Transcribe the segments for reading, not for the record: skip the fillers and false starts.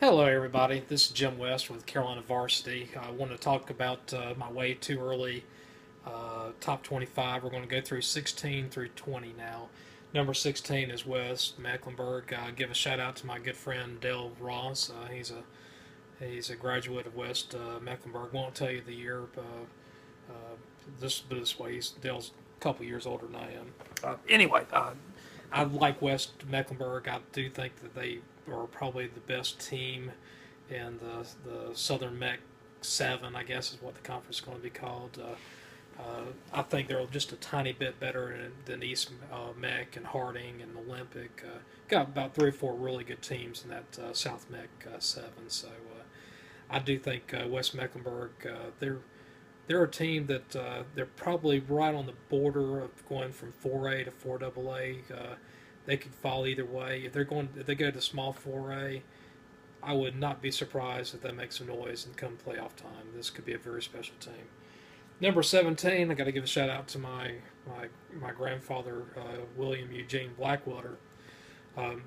Hello, everybody. This is Jim West with Carolina Varsity. I want to talk about my way too early top 25. We're going to go through 16 through 20 now. Number 16 is West Mecklenburg. Give a shout out to my good friend Dale Ross. He's a graduate of West Mecklenburg. Won't tell you the year, this way. Dale's a couple years older than I am. I like West Mecklenburg. I do think that they are probably the best team in the Southern Mech 7, I guess is what the conference is going to be called. I think they're just a tiny bit better than East Mech and Harding and Olympic. Got about 3 or 4 really good teams in that South Mech 7. So I do think West Mecklenburg, they're a team that they're probably right on the border of going from 4A to 4AA. They could fall either way. If they go to small 4A, I would not be surprised if they make some noise and come playoff time. This could be a very special team. Number 17, I got to give a shout out to my grandfather, William Eugene Blackwater. Um,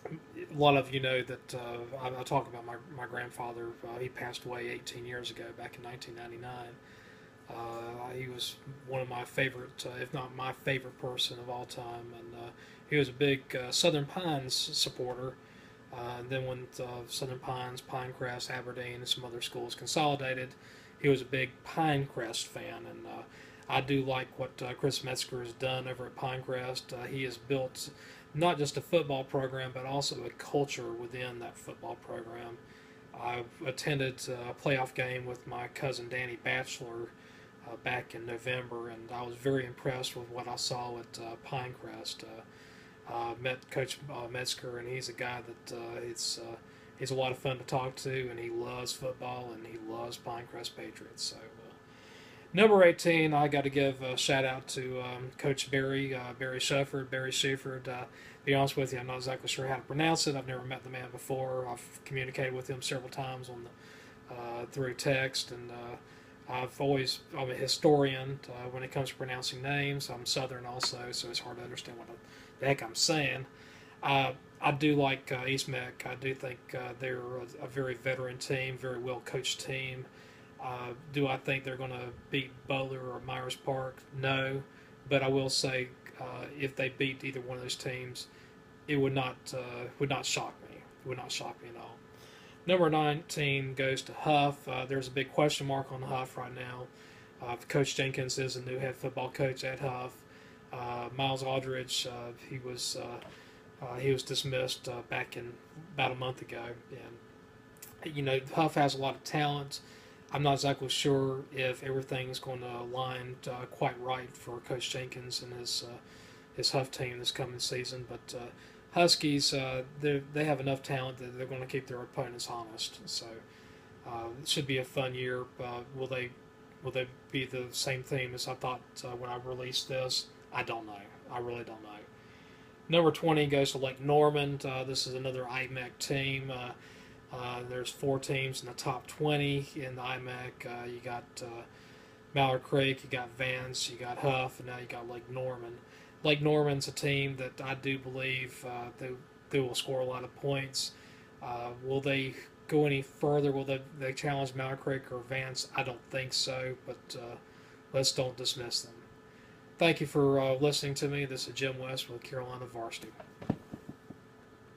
a lot of you know that I talk about my grandfather. He passed away 18 years ago, back in 1999. He was one of my favorite, if not my favorite person of all time, and he was a big Southern Pines supporter. And then when Southern Pines, Pinecrest, Aberdeen, and some other schools consolidated, he was a big Pinecrest fan, and I do like what Chris Metzger has done over at Pinecrest. He has built not just a football program, but also a culture within that football program. I attended a playoff game with my cousin Danny Batchelor back in November, and I was very impressed with what I saw at Pinecrest. Met Coach Metzger, and he's a guy that he's a lot of fun to talk to, and he loves football, and he loves Pinecrest Patriots. So, number 18, I got to give a shout out to Coach Barry Shefford. Be honest with you, I'm not exactly sure how to pronounce it. I've never met the man before. I've communicated with him several times through text, and I'm a historian when it comes to pronouncing names. I'm Southern also, so it's hard to understand what the heck I'm saying. I do like East Mech. I do think they're a very veteran team, very well coached team. Do I think they're going to beat Butler or Myers Park? No, but I will say if they beat either one of those teams, it would not shock me. It would not shock me at all. Number 19 goes to Huff. There's a big question mark on Huff right now. Coach Jenkins is the new head football coach at Huff. Miles Aldridge, he was dismissed back in about a month ago, and Huff has a lot of talent. I'm not exactly sure if everything's going to align quite right for Coach Jenkins and his Huff team this coming season, but Huskies, they have enough talent that they're going to keep their opponents honest. So it should be a fun year. Will they be the same team as I thought when I released this? I don't know. I really don't know. Number 20 goes to Lake Norman. This is another IMAC team. There's 4 teams in the top 20 in the IMAC. You got Mallard Creek, you got Vance, you got Huff, and now you got Lake Norman. Lake Norman's a team that I do believe they will score a lot of points. Will they go any further? Will they challenge Mallard Creek or Vance? I don't think so, but let's don't dismiss them. Thank you for listening to me. This is Jim West with Carolina Varsity.